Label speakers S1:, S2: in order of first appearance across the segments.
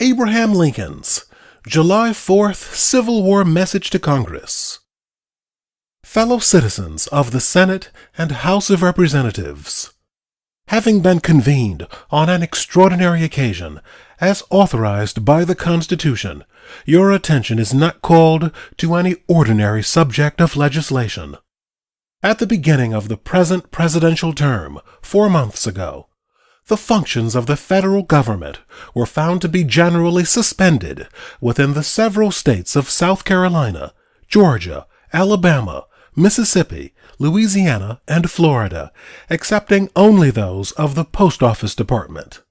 S1: Abraham Lincoln's July 4th Civil War Message to Congress. Fellow citizens of the Senate and House of Representatives, having been convened on an extraordinary occasion, as authorized by the Constitution, your attention is not called to any ordinary subject of legislation. At the beginning of the present presidential term, 4 months ago, the functions of the federal government were found to be generally suspended within the several states of South Carolina, Georgia, Alabama, Mississippi, Louisiana, and Florida, excepting only those of the Post Office Department.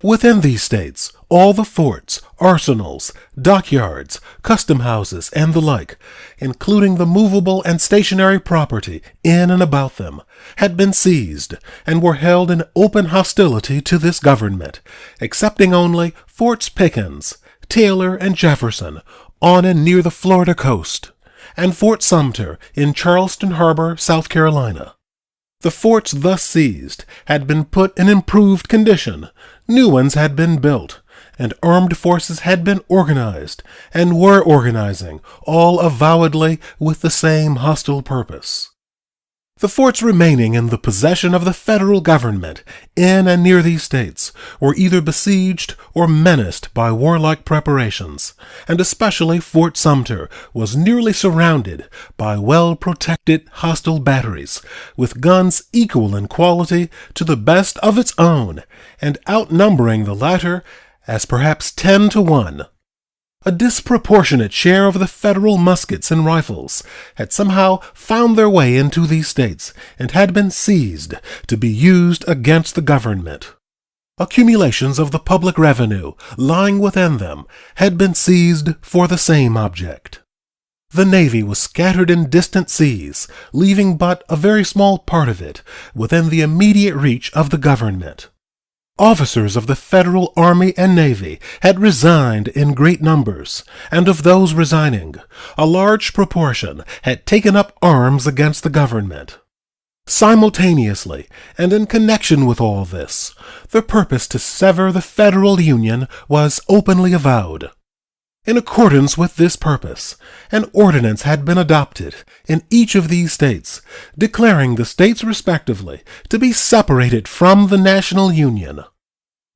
S1: Within these states, all the forts, arsenals, dockyards, custom houses, and the like, including the movable and stationary property in and about them, had been seized and were held in open hostility to this government, excepting only Forts Pickens, Taylor, and Jefferson on and near the Florida coast, and Fort Sumter in Charleston Harbor, South Carolina. The forts thus seized had been put in improved condition, new ones had been built, and armed forces had been organized and were organizing, all avowedly with the same hostile purpose. The forts remaining in the possession of the federal government in and near these states were either besieged or menaced by warlike preparations, and especially Fort Sumter was nearly surrounded by well-protected hostile batteries, with guns equal in quality to the best of its own, and outnumbering the latter as perhaps 10 to 1. A disproportionate share of the federal muskets and rifles had somehow found their way into these states and had been seized to be used against the government. Accumulations of the public revenue lying within them had been seized for the same object. The Navy was scattered in distant seas, leaving but a very small part of it within the immediate reach of the government. Officers of the Federal Army and Navy had resigned in great numbers, and of those resigning, a large proportion had taken up arms against the government. Simultaneously, and in connection with all this, the purpose to sever the Federal Union was openly avowed. In accordance with this purpose, an ordinance had been adopted in each of these states, declaring the states respectively to be separated from the national union.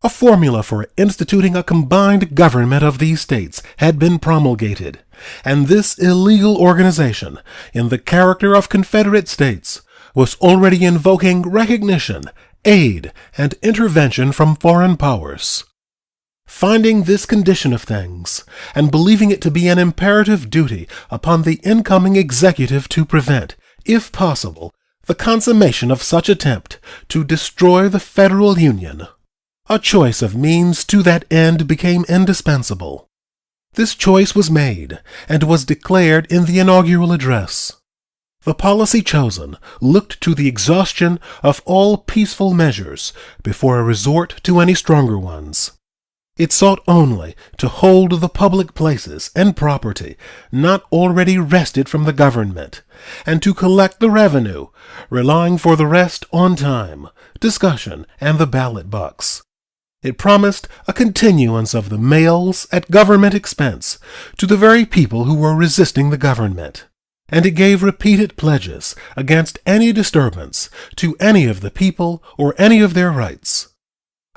S1: A formula for instituting a combined government of these states had been promulgated, and this illegal organization, in the character of Confederate states, was already invoking recognition, aid, and intervention from foreign powers. Finding this condition of things, and believing it to be an imperative duty upon the incoming executive to prevent, if possible, the consummation of such attempt to destroy the Federal Union, a choice of means to that end became indispensable. This choice was made, and was declared in the inaugural address. The policy chosen looked to the exhaustion of all peaceful measures before a resort to any stronger ones. It sought only to hold the public places and property not already wrested from the government, and to collect the revenue, relying for the rest on time, discussion, and the ballot box. It promised a continuance of the mails at government expense to the very people who were resisting the government, and it gave repeated pledges against any disturbance to any of the people or any of their rights.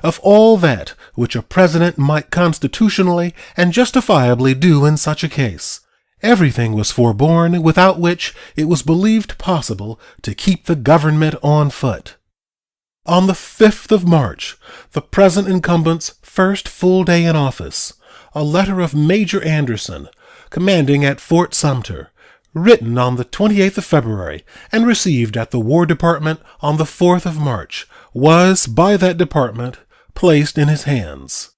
S1: Of all that which a president might constitutionally and justifiably do in such a case, everything was forborne without which it was believed possible to keep the government on foot. On the 5th of March, the present incumbent's first full day in office, a letter of Major Anderson, commanding at Fort Sumter, written on the 28th of February and received at the War Department on the 4th of March, was, by that department, placed in his hands.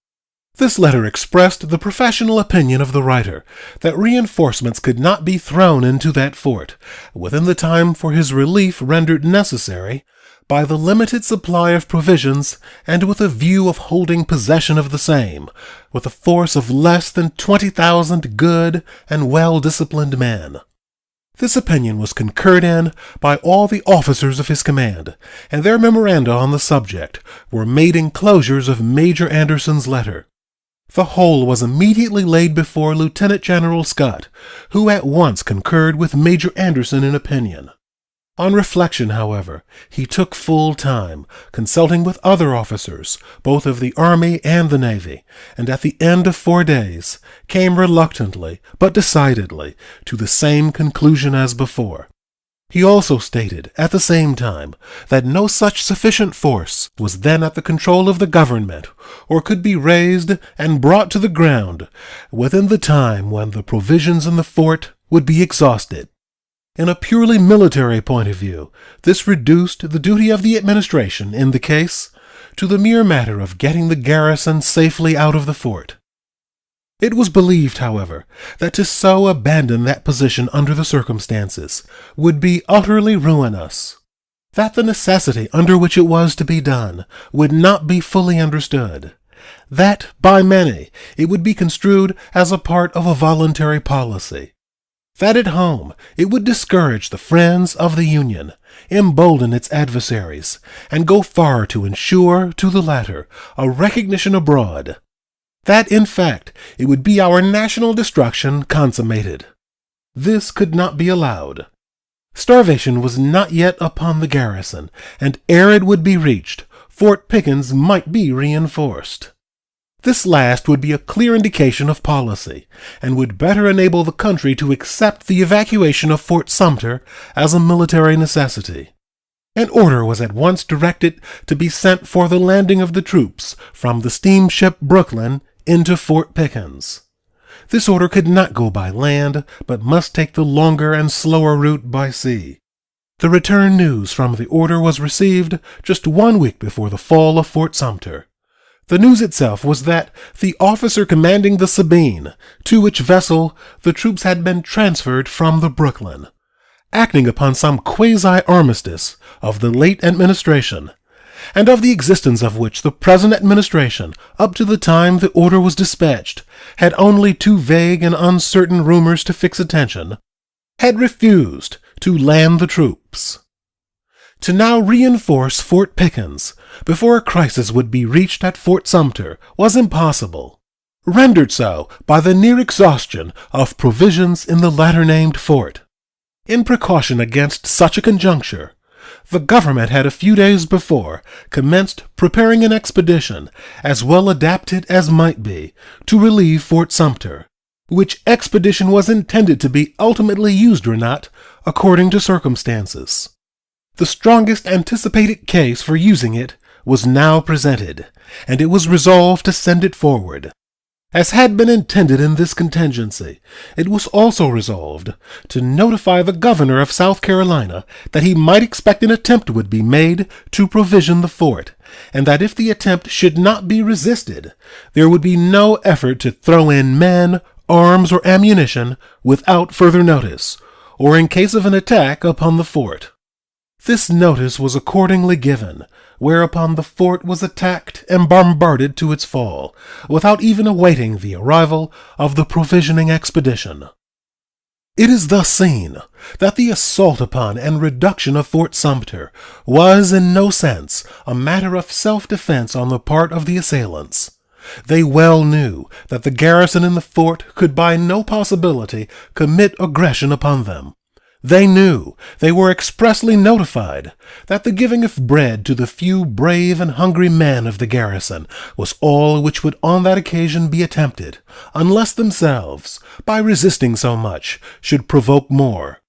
S1: This letter expressed the professional opinion of the writer that reinforcements could not be thrown into that fort within the time for his relief rendered necessary by the limited supply of provisions, and with a view of holding possession of the same with a force of less than 20,000 good and well-disciplined men. This opinion was concurred in by all the officers of his command, and their memoranda on the subject were made enclosures of Major Anderson's letter. The whole was immediately laid before Lieutenant General Scott, who at once concurred with Major Anderson in opinion. On reflection, however, he took full time, consulting with other officers, both of the Army and the Navy, and at the end of 4 days, came reluctantly, but decidedly, to the same conclusion as before. He also stated, at the same time, that no such sufficient force was then at the control of the government, or could be raised and brought to the ground within the time when the provisions in the fort would be exhausted. In a purely military point of view, this reduced the duty of the administration in the case to the mere matter of getting the garrison safely out of the fort. It was believed, however, that to so abandon that position under the circumstances would be utterly ruinous, that the necessity under which it was to be done would not be fully understood, that by many it would be construed as a part of a voluntary policy, that at home it would discourage the friends of the Union, embolden its adversaries, and go far to ensure to the latter a recognition abroad, that in fact it would be our national destruction consummated. This could not be allowed. Starvation was not yet upon the garrison, and ere it would be reached, Fort Pickens might be reinforced. This last would be a clear indication of policy, and would better enable the country to accept the evacuation of Fort Sumter as a military necessity. An order was at once directed to be sent for the landing of the troops from the steamship Brooklyn into Fort Pickens. This order could not go by land, but must take the longer and slower route by sea. The return news from the order was received just 1 week before the fall of Fort Sumter. The news itself was that the officer commanding the Sabine, to which vessel the troops had been transferred from the Brooklyn, acting upon some quasi-armistice of the late administration, and of the existence of which the present administration, up to the time the order was dispatched, had only too vague and uncertain rumors to fix attention, had refused to land the troops. To now reinforce Fort Pickens before a crisis would be reached at Fort Sumter was impossible, rendered so by the near exhaustion of provisions in the latter-named fort. In precaution against such a conjuncture, the government had a few days before commenced preparing an expedition, as well adapted as might be, to relieve Fort Sumter, which expedition was intended to be ultimately used or not, according to circumstances. The strongest anticipated case for using it was now presented, and it was resolved to send it forward. As had been intended in this contingency, it was also resolved to notify the governor of South Carolina that he might expect an attempt would be made to provision the fort, and that if the attempt should not be resisted, there would be no effort to throw in men, arms, or ammunition without further notice, or in case of an attack upon the fort. This notice was accordingly given, whereupon the fort was attacked and bombarded to its fall, without even awaiting the arrival of the provisioning expedition. It is thus seen that the assault upon and reduction of Fort Sumter was in no sense a matter of self-defense on the part of the assailants. They well knew that the garrison in the fort could by no possibility commit aggression upon them. They knew, they were expressly notified, that the giving of bread to the few brave and hungry men of the garrison was all which would on that occasion be attempted, unless themselves, by resisting so much, should provoke more.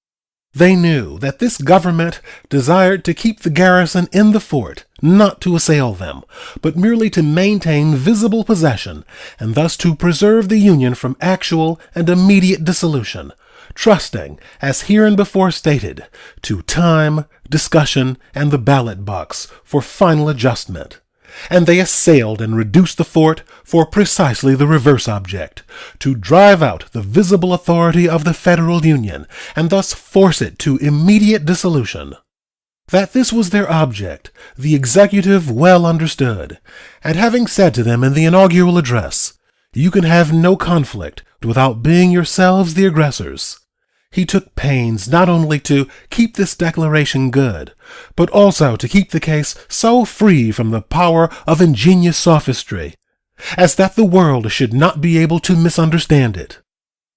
S1: They knew that this government desired to keep the garrison in the fort, not to assail them, but merely to maintain visible possession, and thus to preserve the Union from actual and immediate dissolution, trusting, as hereinbefore stated, to time, discussion, and the ballot box for final adjustment. And they assailed and reduced the fort for precisely the reverse object, to drive out the visible authority of the Federal Union, and thus force it to immediate dissolution. That this was their object, the executive well understood, and having said to them in the inaugural address, "You can have no conflict without being yourselves the aggressors," he took pains not only to keep this declaration good, but also to keep the case so free from the power of ingenious sophistry, as that the world should not be able to misunderstand it.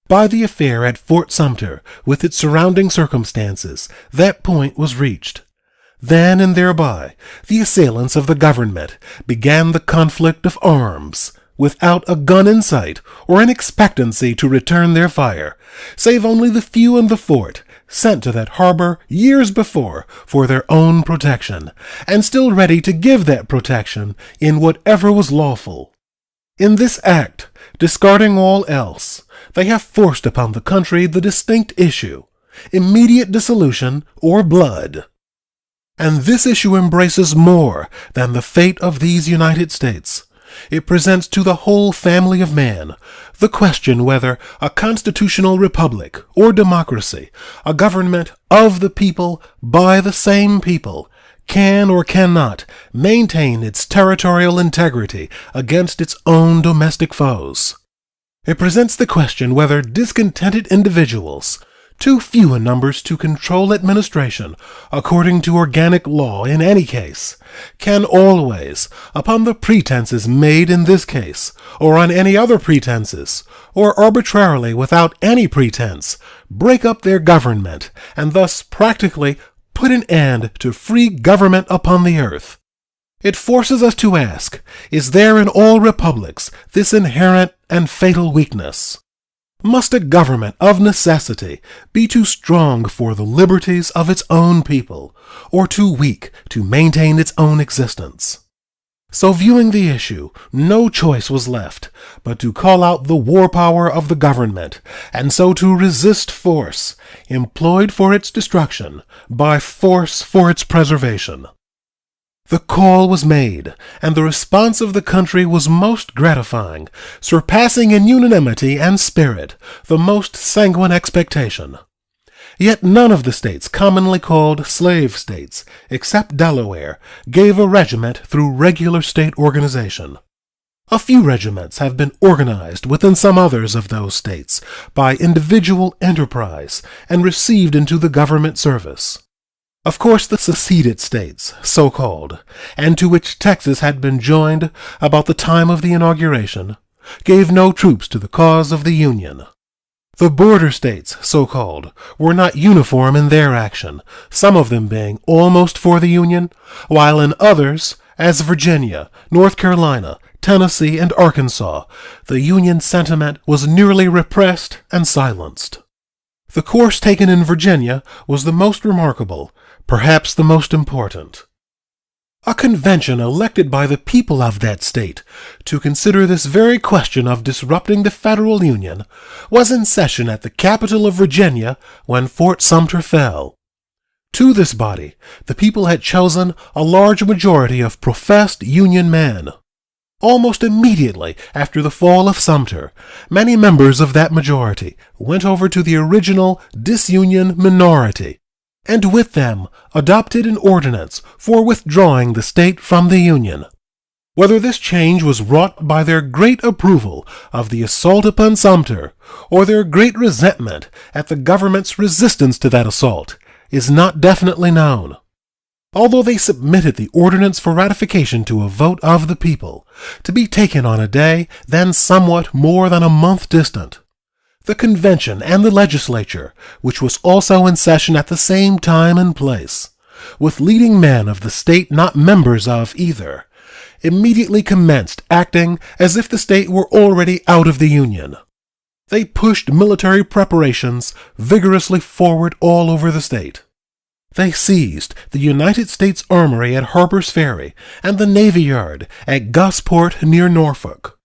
S1: By the affair at Fort Sumter, with its surrounding circumstances, that point was reached. Then and thereby, the assailants of the government began the conflict of arms, without a gun in sight or an expectancy to return their fire, save only the few in the fort, sent to that harbor years before for their own protection, and still ready to give that protection in whatever was lawful. In this act, discarding all else, they have forced upon the country the distinct issue, immediate dissolution or blood. And this issue embraces more than the fate of these United States. It presents to the whole family of man the question whether a constitutional republic or democracy, a government of the people by the same people, can or cannot maintain its territorial integrity against its own domestic foes. It presents the question whether discontented individuals, too few in numbers to control administration according to organic law in any case, can always, upon the pretenses made in this case, or on any other pretenses, or arbitrarily without any pretense, break up their government, and thus practically put an end to free government upon the earth. It forces us to ask, is there in all republics this inherent and fatal weakness? Must a government of necessity be too strong for the liberties of its own people, or too weak to maintain its own existence? So viewing the issue, no choice was left but to call out the war power of the government, and so to resist force, employed for its destruction, by force for its preservation. The call was made, and the response of the country was most gratifying, surpassing in unanimity and spirit the most sanguine expectation. Yet none of the states commonly called slave states, except Delaware, gave a regiment through regular state organization. A few regiments have been organized within some others of those states by individual enterprise and received into the government service. Of course, the seceded states, so-called, and to which Texas had been joined about the time of the inauguration, gave no troops to the cause of the Union. The border states, so-called, were not uniform in their action, some of them being almost for the Union, while in others, as Virginia, North Carolina, Tennessee, and Arkansas, the Union sentiment was nearly repressed and silenced. The course taken in Virginia was the most remarkable, perhaps the most important. A convention elected by the people of that state to consider this very question of disrupting the federal union was in session at the capital of Virginia when Fort Sumter fell. To this body, the people had chosen a large majority of professed Union men. Almost immediately after the fall of Sumter, many members of that majority went over to the original disunion minority, and with them adopted an ordinance for withdrawing the state from the Union. Whether this change was wrought by their great approval of the assault upon Sumter, or their great resentment at the government's resistance to that assault, is not definitely known. Although they submitted the ordinance for ratification to a vote of the people, to be taken on a day then somewhat more than a month distant, the convention and the legislature, which was also in session at the same time and place, with leading men of the state not members of either, immediately commenced acting as if the state were already out of the Union. They pushed military preparations vigorously forward all over the state. They seized the United States Armory at Harper's Ferry and the Navy Yard at Gosport near Norfolk.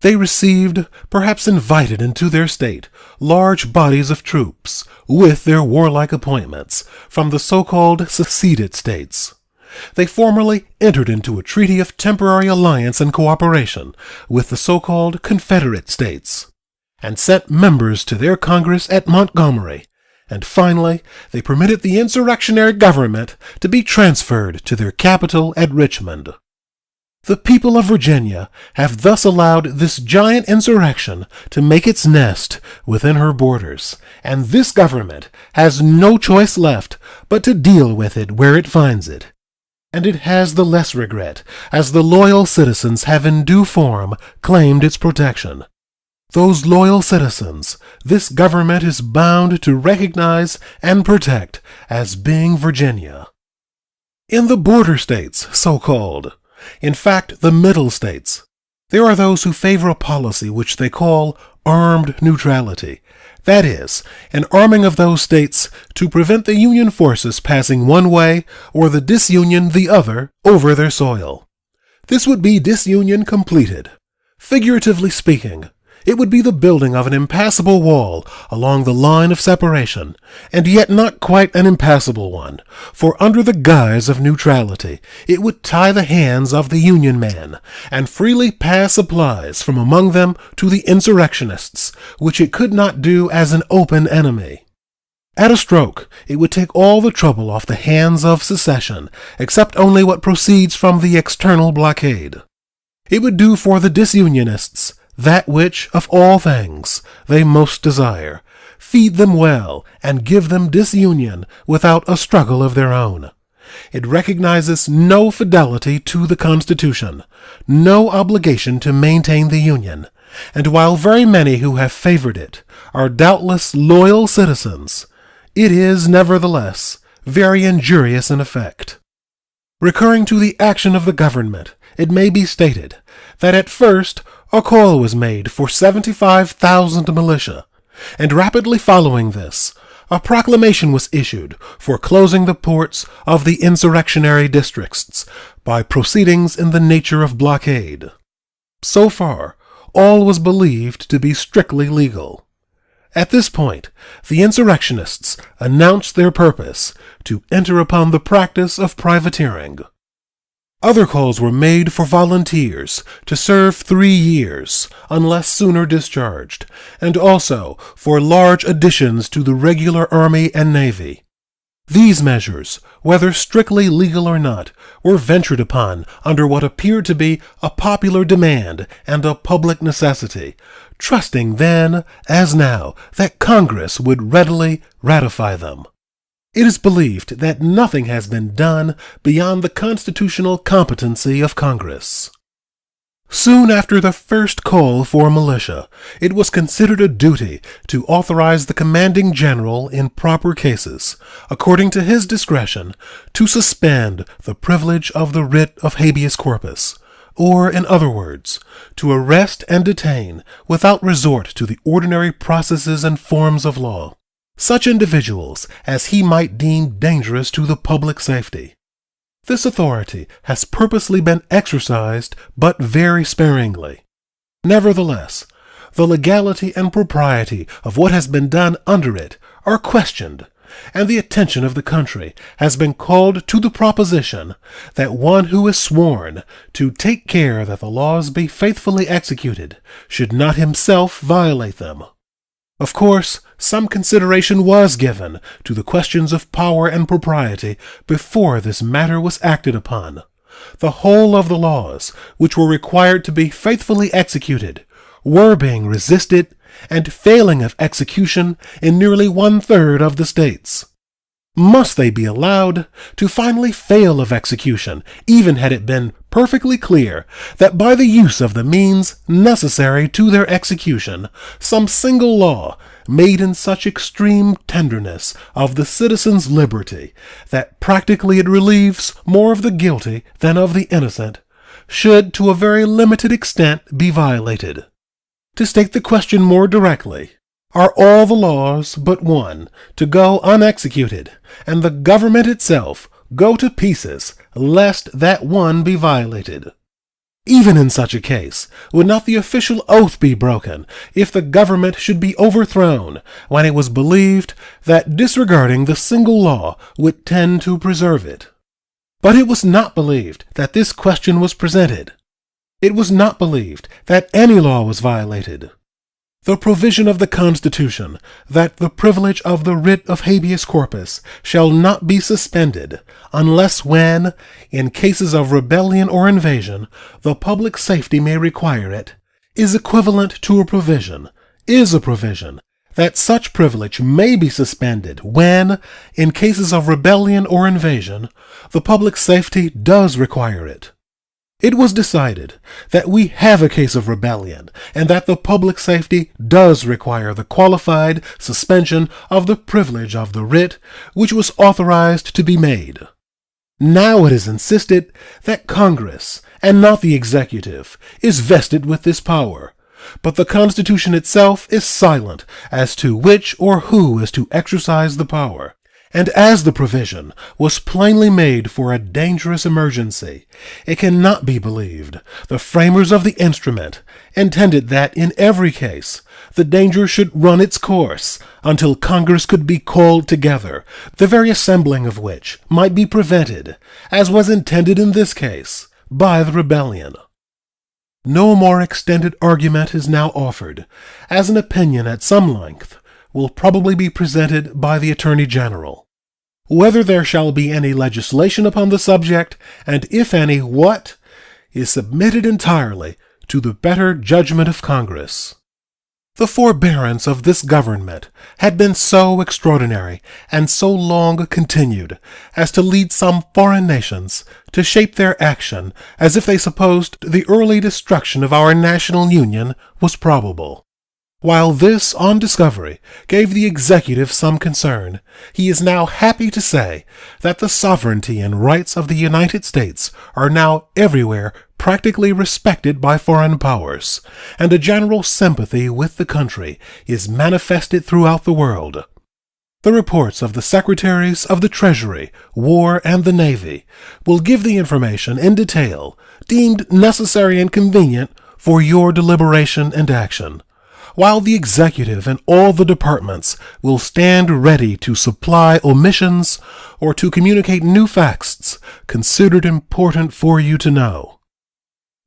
S1: They received, perhaps invited into their state, large bodies of troops, with their warlike appointments, from the so-called seceded states. They formally entered into a treaty of temporary alliance and cooperation with the so-called Confederate states, and sent members to their Congress at Montgomery, and finally they permitted the insurrectionary government to be transferred to their capital at Richmond. The people of Virginia have thus allowed this giant insurrection to make its nest within her borders, and this government has no choice left but to deal with it where it finds it. and it has the less regret as the loyal citizens have in due form claimed its protection. Those loyal citizens this government is bound to recognize and protect as being Virginia. In the border states, so-called, in fact the middle states, there are those who favor a policy which they call armed neutrality. That is, an arming of those states to prevent the Union forces passing one way or the disunion the other over their soil. This would be disunion completed. Figuratively speaking, it would be the building of an impassable wall along the line of separation, and yet not quite an impassable one, for under the guise of neutrality it would tie the hands of the Union men, and freely pass supplies from among them to the insurrectionists, which it could not do as an open enemy. At a stroke, it would take all the trouble off the hands of secession, except only what proceeds from the external blockade. It would do for the disunionists that which, of all things, they most desire, feed them well, and give them disunion without a struggle of their own. It recognizes no fidelity to the Constitution, no obligation to maintain the Union, and while very many who have favored it are doubtless loyal citizens, it is, nevertheless, very injurious in effect. Recurring to the action of the government, it may be stated that at first a call was made for 75,000 militia, and rapidly following this, a proclamation was issued for closing the ports of the insurrectionary districts by proceedings in the nature of blockade. So far, all was believed to be strictly legal. At this point, the insurrectionists announced their purpose to enter upon the practice of privateering. Other calls were made for volunteers to serve 3 years, unless sooner discharged, and also for large additions to the regular army and navy. These measures, whether strictly legal or not, were ventured upon under what appeared to be a popular demand and a public necessity, trusting then, as now, that Congress would readily ratify them. It is believed that nothing has been done beyond the constitutional competency of Congress. Soon after the first call for militia, it was considered a duty to authorize the commanding general in proper cases, according to his discretion, to suspend the privilege of the writ of habeas corpus, or, in other words, to arrest and detain, without resort to the ordinary processes and forms of law, such individuals as he might deem dangerous to the public safety. This authority has purposely been exercised, but very sparingly. Nevertheless, the legality and propriety of what has been done under it are questioned, and the attention of the country has been called to the proposition that one who is sworn to take care that the laws be faithfully executed should not himself violate them. Of course, some consideration was given to the questions of power and propriety before this matter was acted upon. The whole of the laws, which were required to be faithfully executed, were being resisted and failing of execution in nearly 1/3 of the states. Must they be allowed to finally fail of execution, even had it been perfectly clear that by the use of the means necessary to their execution, some single law, made in such extreme tenderness of the citizen's liberty that practically it relieves more of the guilty than of the innocent, should to a very limited extent be violated? To state the question more directly, are all the laws but one to go unexecuted, and the government itself go to pieces, lest that one be violated? Even in such a case, would not the official oath be broken if the government should be overthrown, when it was believed that disregarding the single law would tend to preserve it? But it was not believed that this question was presented. It was not believed that any law was violated. The provision of the Constitution that the privilege of the writ of habeas corpus shall not be suspended unless when, in cases of rebellion or invasion, the public safety may require it, is equivalent to a provision that such privilege may be suspended when, in cases of rebellion or invasion, the public safety does require it. It was decided that we have a case of rebellion and that the public safety does require the qualified suspension of the privilege of the writ which was authorized to be made. Now it is insisted that Congress, and not the executive, is vested with this power, but the Constitution itself is silent as to which or who is to exercise the power. And as the provision was plainly made for a dangerous emergency, it cannot be believed the framers of the instrument intended that in every case the danger should run its course until Congress could be called together, the very assembling of which might be prevented, as was intended in this case, by the rebellion. No more extended argument is now offered, as an opinion at some length will probably be presented by the Attorney General. Whether there shall be any legislation upon the subject, and if any, what, is submitted entirely to the better judgment of Congress. The forbearance of this government had been so extraordinary and so long continued as to lead some foreign nations to shape their action as if they supposed the early destruction of our national union was probable. While this, on discovery, gave the executive some concern, he is now happy to say that the sovereignty and rights of the United States are now everywhere practically respected by foreign powers, and a general sympathy with the country is manifested throughout the world. The reports of the Secretaries of the Treasury, War, and the Navy will give the information in detail deemed necessary and convenient for your deliberation and action, while the executive and all the departments will stand ready to supply omissions or to communicate new facts considered important for you to know.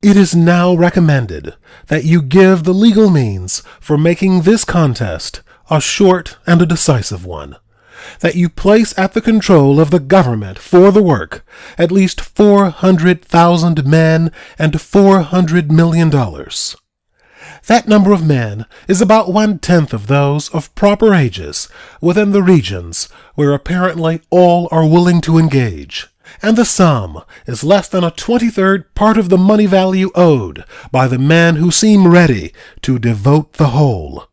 S1: It is now recommended that you give the legal means for making this contest a short and a decisive one, that you place at the control of the government for the work at least 400,000 men and $400 million. That number of men is about 1/10 of those of proper ages within the regions where apparently all are willing to engage, and the sum is less than a 23rd part of the money value owed by the men who seem ready to devote the whole.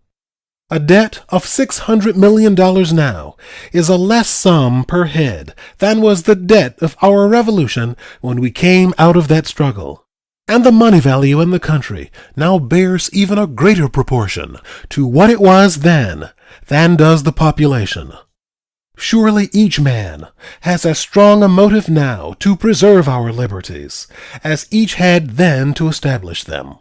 S1: A debt of $600 million now is a less sum per head than was the debt of our revolution when we came out of that struggle. And the money value in the country now bears even a greater proportion to what it was then than does the population. Surely each man has as strong a motive now to preserve our liberties as each had then to establish them.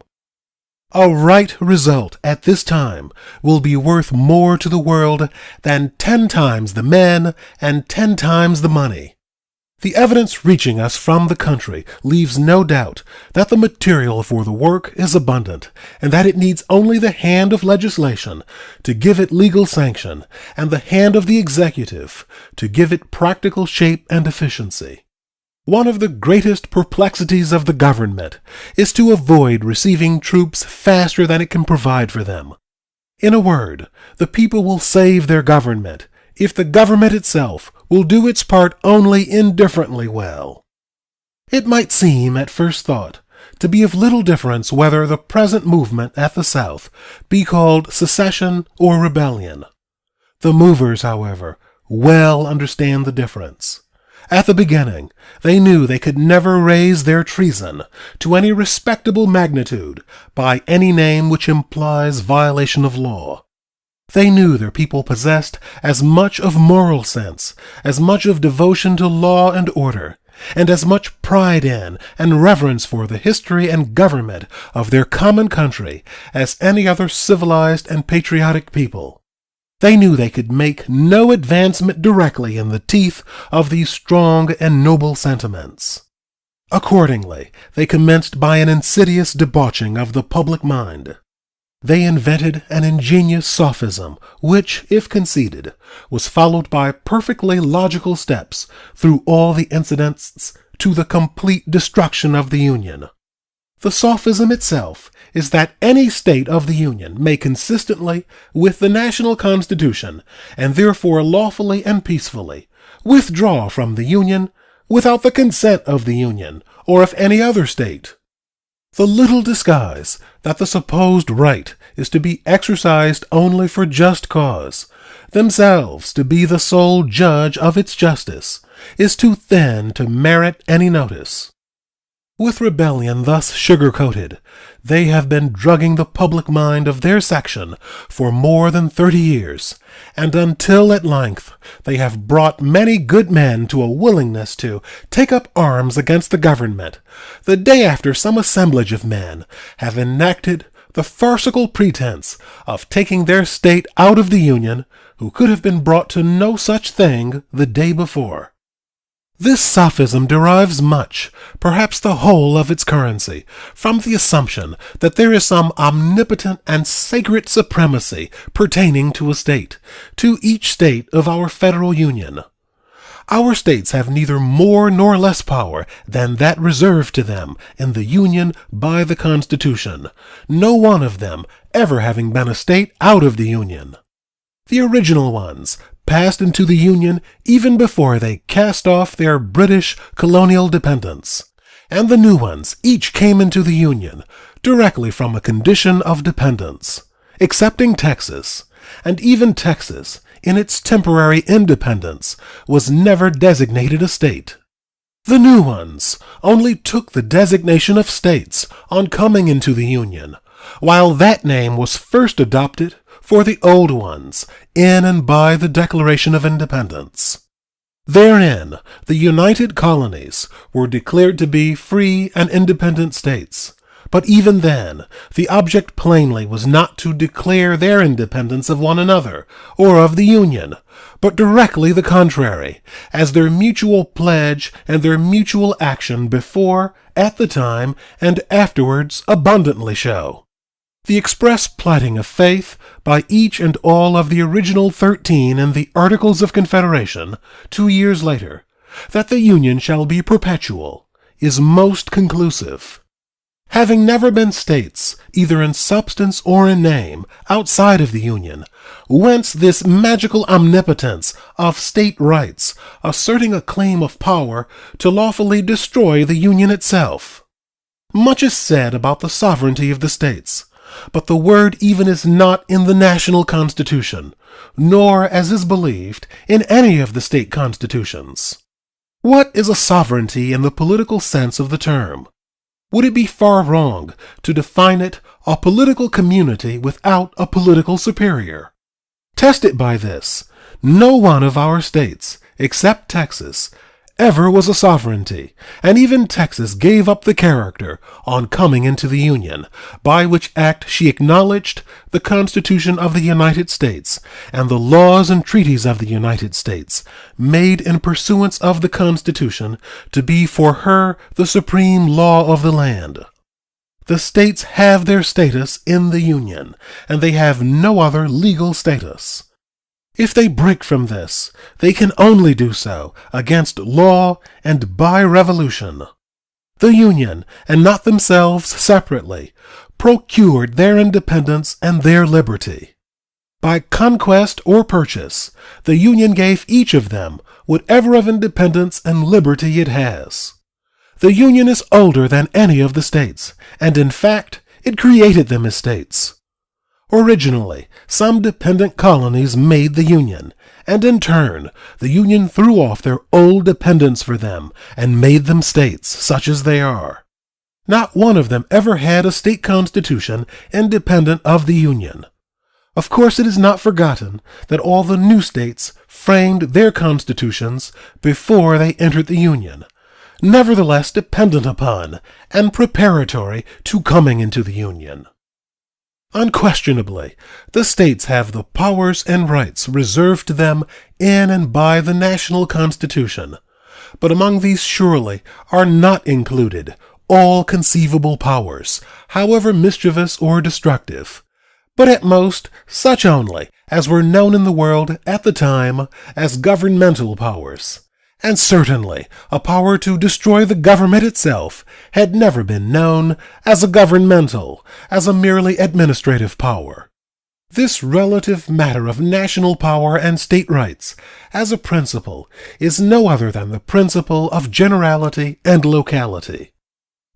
S1: A right result at this time will be worth more to the world than 10 times the men and 10 times the money. The evidence reaching us from the country leaves no doubt that the material for the work is abundant, and that it needs only the hand of legislation to give it legal sanction, and the hand of the executive to give it practical shape and efficiency. One of the greatest perplexities of the government is to avoid receiving troops faster than it can provide for them. In a word, the people will save their government if the government itself will do its part only indifferently well. It might seem, at first thought, to be of little difference whether the present movement at the South be called secession or rebellion. The movers, however, well understand the difference. At the beginning, they knew they could never raise their treason to any respectable magnitude by any name which implies violation of law. They knew their people possessed as much of moral sense, as much of devotion to law and order, and as much pride in and reverence for the history and government of their common country as any other civilized and patriotic people. They knew they could make no advancement directly in the teeth of these strong and noble sentiments. Accordingly, they commenced by an insidious debauching of the public mind. They invented an ingenious sophism which, if conceded, was followed by perfectly logical steps through all the incidents to the complete destruction of the Union. The sophism itself is that any state of the Union may consistently with the national Constitution, and therefore lawfully and peacefully, withdraw from the Union without the consent of the Union or of any other state. The little disguise that the supposed right is to be exercised only for just cause, themselves to be the sole judge of its justice, is too thin to merit any notice. With rebellion thus sugar-coated, they have been drugging the public mind of their section for more than 30 years, and until at length they have brought many good men to a willingness to take up arms against the government, the day after some assemblage of men have enacted the farcical pretense of taking their state out of the Union, who could have been brought to no such thing the day before. This sophism derives much, perhaps the whole of its currency, from the assumption that there is some omnipotent and sacred supremacy pertaining to a state, to each state of our federal union. Our states have neither more nor less power than that reserved to them in the Union by the Constitution, no one of them ever having been a state out of the Union. The original ones passed into the Union even before they cast off their British colonial dependence, and the new ones each came into the Union directly from a condition of dependence, excepting Texas, and even Texas, in its temporary independence, was never designated a state. The new ones only took the designation of states on coming into the Union, while that name was first adopted for the old ones in and by the Declaration of Independence. Therein, the United Colonies were declared to be free and independent states, but even then, the object plainly was not to declare their independence of one another or of the Union, but directly the contrary, as their mutual pledge and their mutual action before, at the time, and afterwards abundantly show. The express plighting of faith by each and all of the original 13 in the Articles of Confederation 2 years later, that the Union shall be perpetual, is most conclusive. Having never been states, either in substance or in name, outside of the Union, whence this magical omnipotence of state rights, asserting a claim of power to lawfully destroy the Union itself? Much is said about the sovereignty of the states, but the word even is not in the national constitution, nor, as is believed, in any of the state constitutions. What is a sovereignty in the political sense of the term? Would it be far wrong to define it a political community without a political superior? Test it by this: no one of our states, except Texas, ever was a sovereignty, and even Texas gave up the character on coming into the Union, by which act she acknowledged the Constitution of the United States and the laws and treaties of the United States, made in pursuance of the Constitution, to be for her the supreme law of the land. The states have their status in the Union, and they have no other legal status. If they break from this, they can only do so against law and by revolution. The Union, and not themselves separately, procured their independence and their liberty. By conquest or purchase, the Union gave each of them whatever of independence and liberty it has. The Union is older than any of the states, and in fact, it created them as states. Originally, some dependent colonies made the Union, and in turn, the Union threw off their old dependence for them and made them states, such as they are. Not one of them ever had a state constitution independent of the Union. Of course, it is not forgotten that all the new states framed their constitutions before they entered the Union, nevertheless dependent upon and preparatory to coming into the Union. Unquestionably, the states have the powers and rights reserved to them in and by the national Constitution, but among these surely are not included all conceivable powers, however mischievous or destructive, but at most such only as were known in the world at the time as governmental powers, and certainly a power to destroy the government itself had never been known as a governmental, as a merely administrative power. This relative matter of national power and state rights, as a principle, is no other than the principle of generality and locality.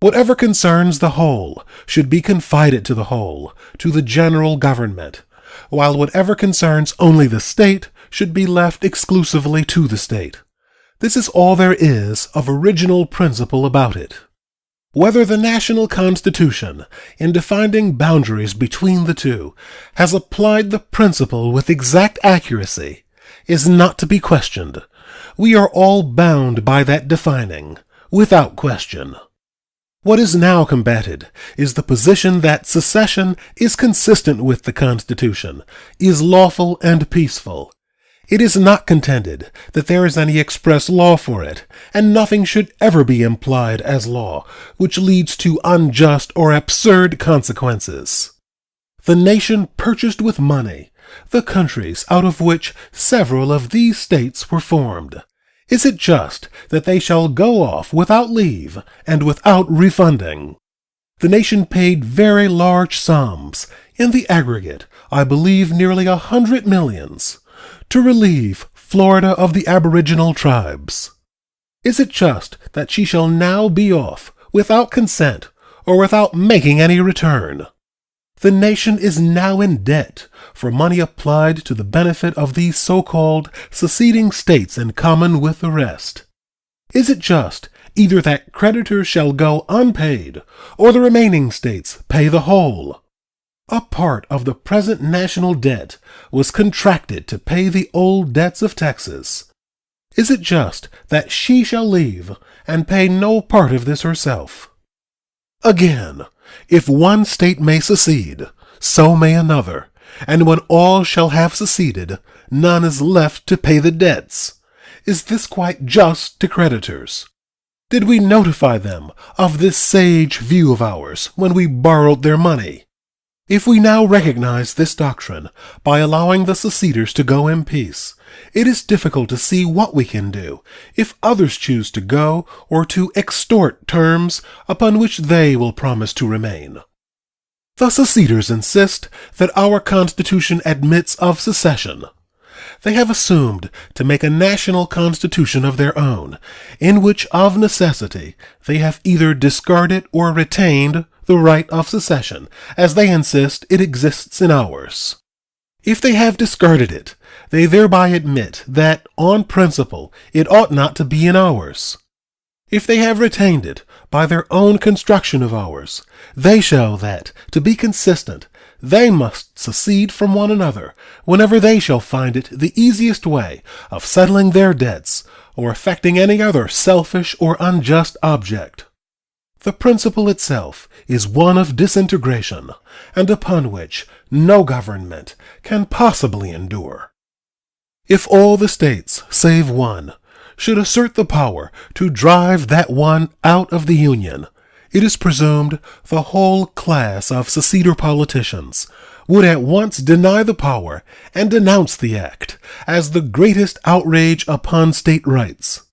S1: Whatever concerns the whole should be confided to the whole, to the general government, while whatever concerns only the state should be left exclusively to the state. This is all there is of original principle about it. Whether the national constitution, in defining boundaries between the two, has applied the principle with exact accuracy, is not to be questioned. We are all bound by that defining, without question. What is now combated is the position that secession is consistent with the Constitution, is lawful and peaceful. It is not contended that there is any express law for it, and nothing should ever be implied as law, which leads to unjust or absurd consequences. The nation purchased with money, the countries out of which several of these states were formed. Is it just that they shall go off without leave and without refunding? The nation paid very large sums, in the aggregate, I believe nearly 100 millions, to relieve Florida of the aboriginal tribes. Is it just that she shall now be off without consent or without making any return? The nation is now in debt for money applied to the benefit of these so-called seceding states in common with the rest. Is it just either that creditors shall go unpaid or the remaining states pay the whole? A part of the present national debt was contracted to pay the old debts of Texas. Is it just that she shall leave and pay no part of this herself? Again, if one state may secede, so may another, and when all shall have seceded, none is left to pay the debts. Is this quite just to creditors? Did we notify them of this sage view of ours when we borrowed their money? If we now recognize this doctrine by allowing the seceders to go in peace, it is difficult to see what we can do if others choose to go or to extort terms upon which they will promise to remain. The seceders insist that our Constitution admits of secession. They have assumed to make a national constitution of their own, in which of necessity they have either discarded or retained the right of secession, as they insist it exists in ours. If they have discarded it, they thereby admit that, on principle, it ought not to be in ours. If they have retained it by their own construction of ours, they show that, to be consistent, they must secede from one another whenever they shall find it the easiest way of settling their debts or effecting any other selfish or unjust object. The principle itself is one of disintegration, and upon which no government can possibly endure. If all the states, save one, should assert the power to drive that one out of the Union, it is presumed the whole class of seceder politicians would at once deny the power and denounce the act as the greatest outrage upon state rights.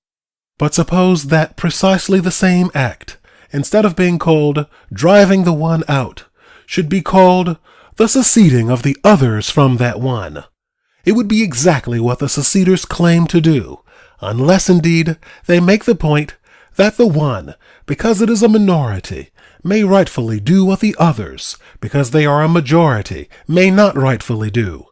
S1: But suppose that precisely the same act, instead of being called driving the one out, should be called the seceding of the others from that one. It would be exactly what the seceders claim to do, unless indeed they make the point that the one, because it is a minority, may rightfully do what the others, because they are a majority, may not rightfully do.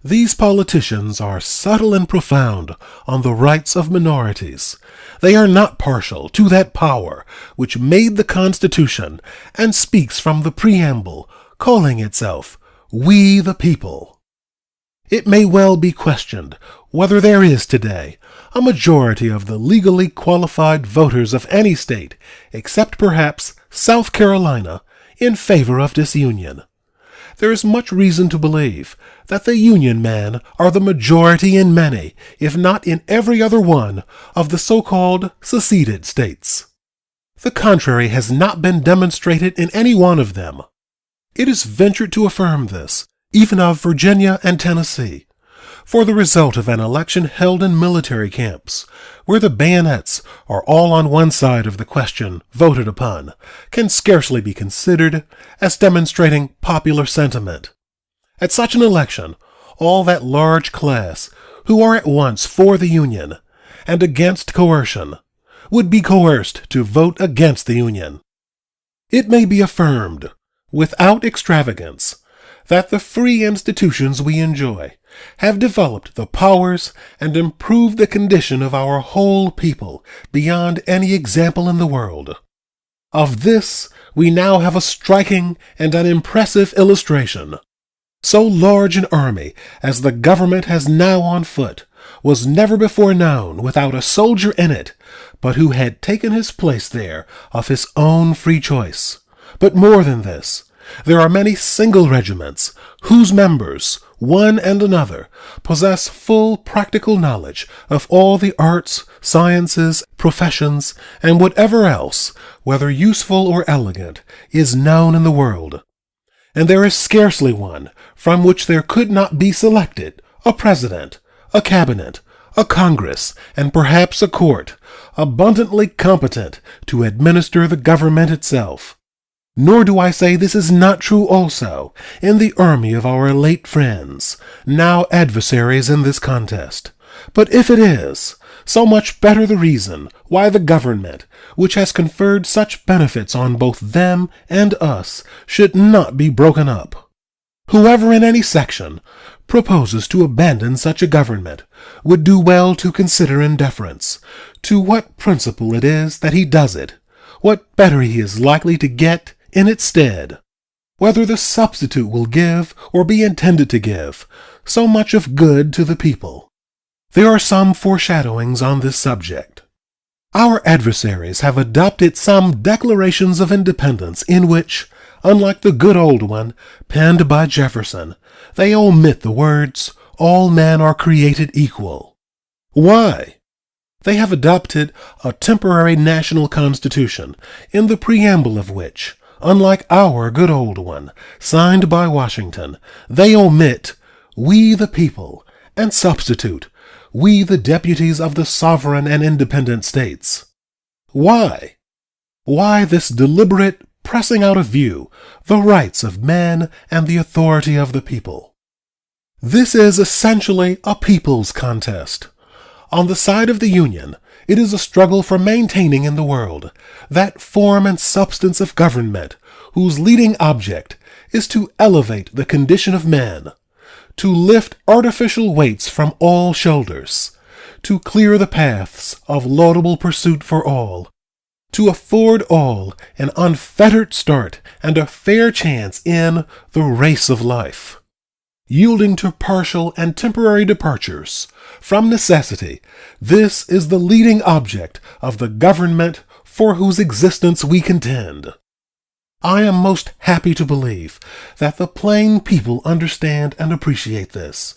S1: These politicians are subtle and profound on the rights of minorities. They are not partial to that power which made the Constitution and speaks from the preamble, calling itself, "We the people." It may well be questioned whether there is today a majority of the legally qualified voters of any state, except perhaps South Carolina, in favor of disunion. There is much reason to believe that the Union men are the majority in many, if not in every other one, of the so-called seceded states. The contrary has not been demonstrated in any one of them. It is ventured to affirm this, even of Virginia and Tennessee. for the result of an election held in military camps, where the bayonets are all on one side of the question voted upon, can scarcely be considered as demonstrating popular sentiment. At such an election, all that large class who are at once for the Union and against coercion would be coerced to vote against the Union. It may be affirmed, without extravagance, that the free institutions we enjoy have developed the powers and improved the condition of our whole people beyond any example in the world. Of this we now have a striking and an impressive illustration. So large an army as the government has now on foot was never before known without a soldier in it, but who had taken his place there of his own free choice. But more than this, there are many single regiments whose members, one and another, possess full practical knowledge of all the arts, sciences, professions, and whatever else, whether useful or elegant, is known in the world. And there is scarcely one from which there could not be selected a president, a cabinet, a congress, and perhaps a court, abundantly competent to administer the government itself. Nor do I say this is not true also in the army of our late friends, now adversaries in this contest. But if it is, so much better the reason why the government, which has conferred such benefits on both them and us, should not be broken up. Whoever in any section proposes to abandon such a government would do well to consider in deference to what principle it is that he does it, what better he is likely to get in its stead, whether the substitute will give or be intended to give so much of good to the people. There are some foreshadowings on this subject. Our adversaries have adopted some declarations of independence in which, unlike the good old one penned by Jefferson, they omit the words, "All men are created equal." Why? They have adopted a temporary national constitution, in the preamble of which, unlike our good old one, signed by Washington, they omit "we the people," and substitute "we the deputies of the sovereign and independent states." Why? Why this deliberate pressing out of view the rights of men and the authority of the people? This is essentially a people's contest. On the side of the Union, it is a struggle for maintaining in the world that form and substance of government whose leading object is to elevate the condition of men, to lift artificial weights from all shoulders, to clear the paths of laudable pursuit for all, to afford all an unfettered start and a fair chance in the race of life. Yielding to partial and temporary departures from necessity, this is the leading object of the government for whose existence we contend. I am most happy to believe that the plain people understand and appreciate this.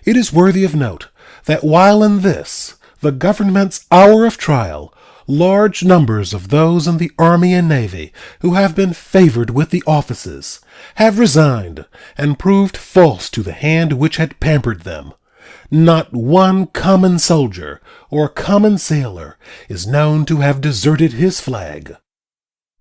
S1: It is worthy of note that while in this, the government's hour of trial, large numbers of those in the Army and Navy who have been favored with the offices have resigned and proved false to the hand which had pampered them. Not one common soldier or common sailor is known to have deserted his flag.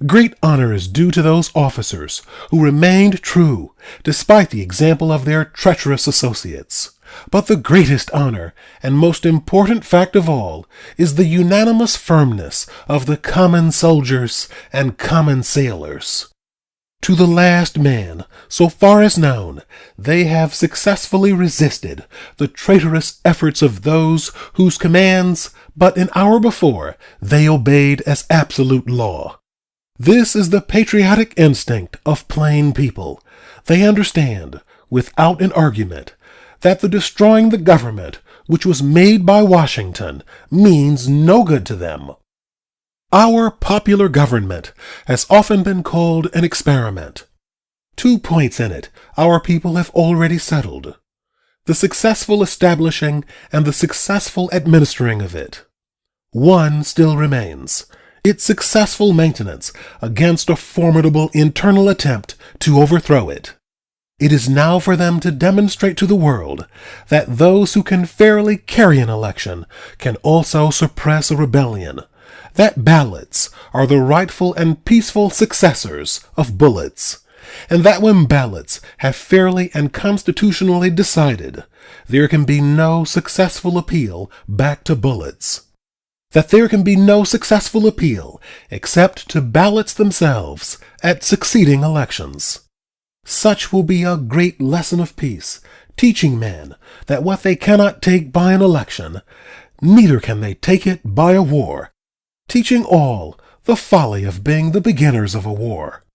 S1: Great honor is due to those officers who remained true despite the example of their treacherous associates. But the greatest honor and most important fact of all is the unanimous firmness of the common soldiers and common sailors. To the last man, so far as known, they have successfully resisted the traitorous efforts of those whose commands, but an hour before, they obeyed as absolute law. This is the patriotic instinct of plain people. They understand, without an argument, that the destroying the government which was made by Washington means no good to them. Our popular government has often been called an experiment. 2 points in it our people have already settled: the successful establishing and the successful administering of it. One still remains: its successful maintenance against a formidable internal attempt to overthrow it. It is now for them to demonstrate to the world that those who can fairly carry an election can also suppress a rebellion, that ballots are the rightful and peaceful successors of bullets, and that when ballots have fairly and constitutionally decided, there can be no successful appeal back to bullets. That there can be no successful appeal except to ballots themselves at succeeding elections. Such will be a great lesson of peace, teaching men that what they cannot take by an election, neither can they take it by a war, teaching all the folly of being the beginners of a war.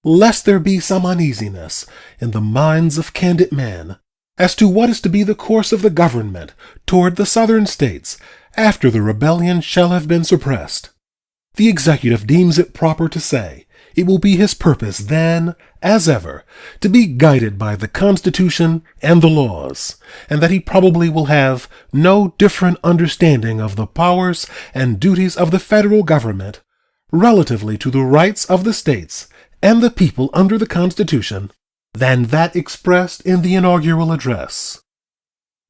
S1: Lest there be some uneasiness in the minds of candid men as to what is to be the course of the government toward the Southern states after the rebellion shall have been suppressed, the executive deems it proper to say it will be his purpose then, as ever, to be guided by the Constitution and the laws, and that he probably will have no different understanding of the powers and duties of the federal government relatively to the rights of the states and the people under the Constitution than that expressed in the inaugural address.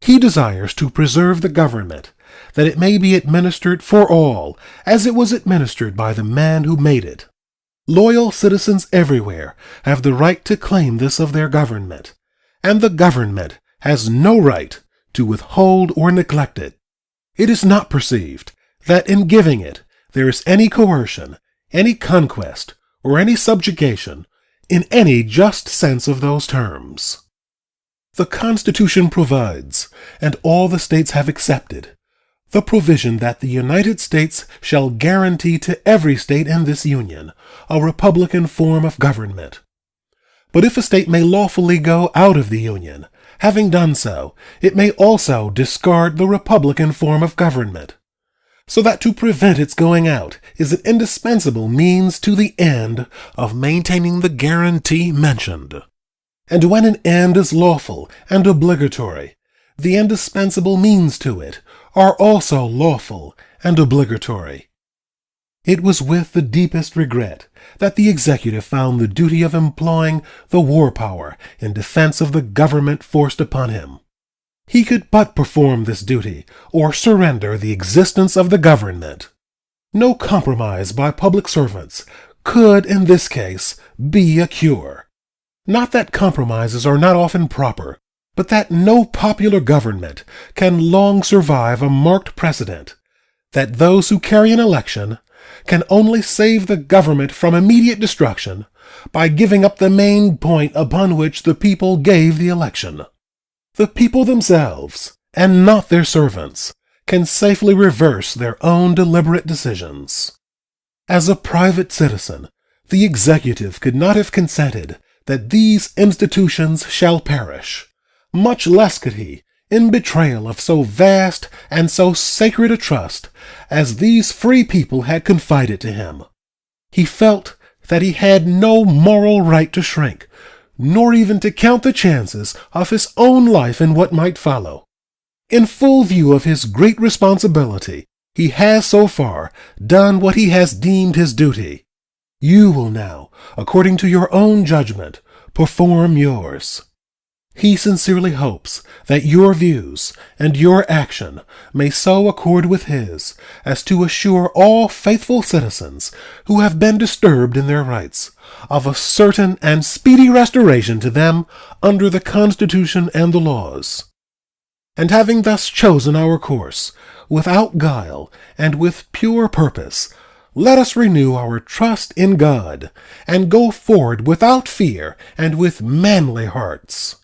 S1: He desires to preserve the government, that it may be administered for all as it was administered by the man who made it. Loyal citizens everywhere have the right to claim this of their government, and the government has no right to withhold or neglect it. It is not perceived that in giving it there is any coercion, any conquest, or any subjugation in any just sense of those terms. The Constitution provides, and all the states have accepted, the provision that the United States shall guarantee to every state in this Union a republican form of government. But if a state may lawfully go out of the Union, having done so, it may also discard the republican form of government, so that to prevent its going out is an indispensable means to the end of maintaining the guarantee mentioned. And when an end is lawful and obligatory, the indispensable means to it are also lawful and obligatory. It was with the deepest regret that the executive found the duty of employing the war power in defense of the government forced upon him. He could but perform this duty or surrender the existence of the government. No compromise by public servants could, in this case, be a cure. Not that compromises are not often proper, but that no popular government can long survive a marked precedent, that those who carry an election can only save the government from immediate destruction by giving up the main point upon which the people gave the election. The people themselves, and not their servants, can safely reverse their own deliberate decisions. As a private citizen, the executive could not have consented that these institutions shall perish. Much less could he, in betrayal of so vast and so sacred a trust as these free people had confided to him. He felt that he had no moral right to shrink, nor even to count the chances of his own life in what might follow. In full view of his great responsibility, he has so far done what he has deemed his duty. You will now, according to your own judgment, perform yours. He sincerely hopes that your views and your action may so accord with his as to assure all faithful citizens who have been disturbed in their rights of a certain and speedy restoration to them under the Constitution and the laws. And having thus chosen our course, without guile and with pure purpose, let us renew our trust in God and go forward without fear and with manly hearts.